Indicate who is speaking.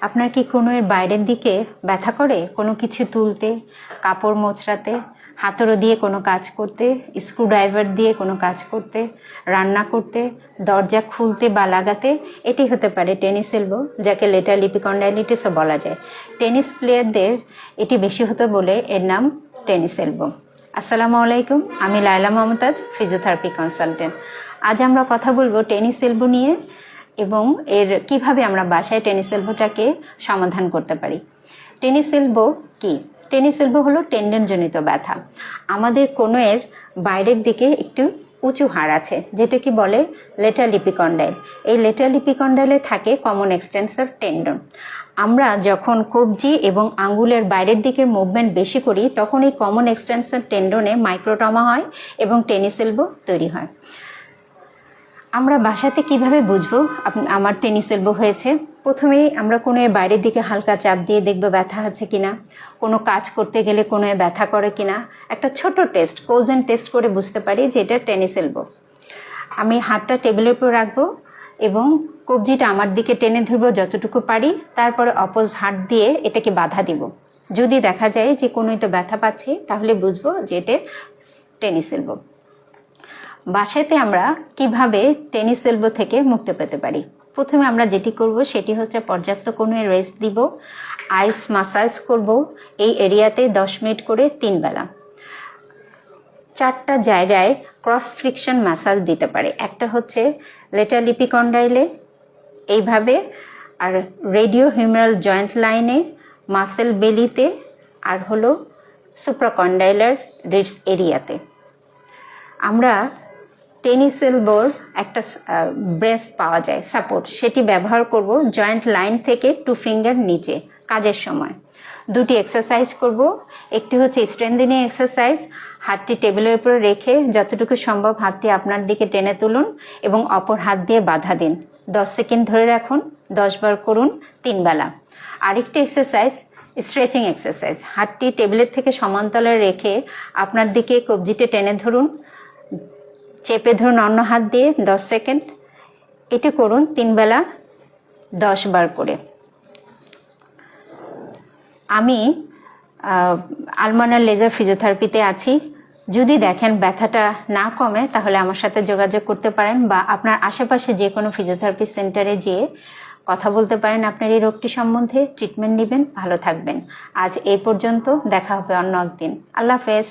Speaker 1: আপনার কি কনুইয়ের বাইরের দিকে ব্যথা করে কোনো কিছু তুলতে, কাপড় মোচড়াতে, হাতুড়ো দিয়ে কোনো কাজ করতে, স্ক্রুড্রাইভার দিয়ে কোনো কাজ করতে, রান্না করতে, দরজা খুলতে বা লাগাতে? এটি হতে পারে টেনিস এলবো, যাকে লেটার লিপিকন্ডাইলিটিসও বলা যায়। টেনিস প্লেয়ারদের এটি বেশি হতো বলে এর নাম টেনিস এলবো। আসসালামু আলাইকুম, আমি লায়লা মমতাজ, ফিজিওথেরাপি কনসালটেন্ট। আজ আমরা কথা বলবো টেনিস এলবো নিয়ে এবং এর কিভাবে আমরা বাসায় টেনিস এলবোটাকে সমাধান করতে পারি। টেনিস এলবো কি? টেনিস এলবো হলো টেন্ডনজনিত ব্যথা। আমাদের কনুইয়ের বাইরের দিকে একটু উঁচু হাড় আছে, যেটাকে বলে লেটার লিপিকন্ডাইল। এই লেটার লিপিকন্ডাইলে থাকে কমন এক্সটেন্সর টেন্ডন। আমরা যখন কবজি এবং আঙ্গুলের বাইরের দিকে মুভমেন্ট বেশি করি, তখন এই কমন এক্সটেন্সর টেন্ডনে মাইক্রোটমা হয় এবং টেনিস এলবো তৈরি হয়। আমরা বাসাতে কিভাবে বুঝবো আমার টেনিস এলবো হয়েছে? প্রথমেই আমরা কনুইয়ের বাইরের দিকে হালকা চাপ দিয়ে দেখবো ব্যথা আছে কিনা, কোনো কাজ করতে গেলে কনুইয়ে ব্যথা করে কিনা। একটা ছোট টেস্ট, কোজেন টেস্ট করে বুঝতে পারি যে এটা টেনিস এলবো। আমি হাতটা টেবিলের উপর রাখবো এবং কবজিটা আমার দিকে টেনে ধরবো যতটুকু পারি, তারপরে অপোজ হাত দিয়ে এটাকে বাধা দিব। যদি দেখা যায় যে কনুইতে ব্যথা পাচ্ছি, তাহলে বুঝবো যে এটা টেনিস এলবো। বাসাতে আমরা কিভাবে টেনিস এলবো থেকে মুক্তি পেতে পারি? প্রথমে আমরা যেটি করব সেটি হচ্ছে পর্যাপ্ত কনুইয়ে রেস্ট দিব, আইস মাসাজ করব এই এরিয়াতে 10 মিনিট করে 3 বেলা। 4টা জায়গায় ক্রস ফ্রিকশন ম্যাসাজ দিতে পারে। একটা হচ্ছে লেটার লিপিকন্ডাইলে এইভাবে, আর রেডিও হিউমেরাল জয়েন্ট লাইনে, মাসেল বেলিতে, আর হলো সুপ্রাকন্ডাইলার রিডস এরিয়াতে। আমরা টেনিস এলবোর একটা ব্রেস্ট পাওয়া যায় সাপোর্ট, সেটি ব্যবহার করব জয়েন্ট লাইন থেকে 2 ফিঙ্গার নিচে কাজের সময়। 2টি এক্সারসাইজ করব। একটি হচ্ছে স্ট্রেন্থেনিং এক্সারসাইজ, হাতটি টেবিলের উপরে রেখে যতটুকু সম্ভব হাতটি আপনার দিকে টেনে তুলুন এবং অপর হাত দিয়ে বাধা দিন। 10 সেকেন্ড ধরে রাখুন, 10 বার করুন 3 বেলা। আরেকটি এক্সারসাইজ স্ট্রেচিং এক্সারসাইজ, হাতটি টেবিলের থেকে সমান্তরালে রেখে আপনার দিকে কবজিতে টেনে ধরুন, চেপে ধরুন অন্য হাত দিয়ে 10 সেকেন্ড। এটি করুন 3 বেলা 10 বার করে। আমি আলমানার লেজার ফিজিওথেরাপিতে আছি। যদি দেখেন ব্যথাটা না কমে, তাহলে আমার সাথে যোগাযোগ করতে পারেন বা আপনার আশেপাশে যে কোনো ফিজিওথেরাপি সেন্টারে যেয়ে কথা বলতে পারেন আপনার এই রোগটি সম্বন্ধে, ট্রিটমেন্ট নেবেন, ভালো থাকবেন। আজ এই পর্যন্ত, দেখা হবে অন্য একদিন। আল্লাহ হাফেজ।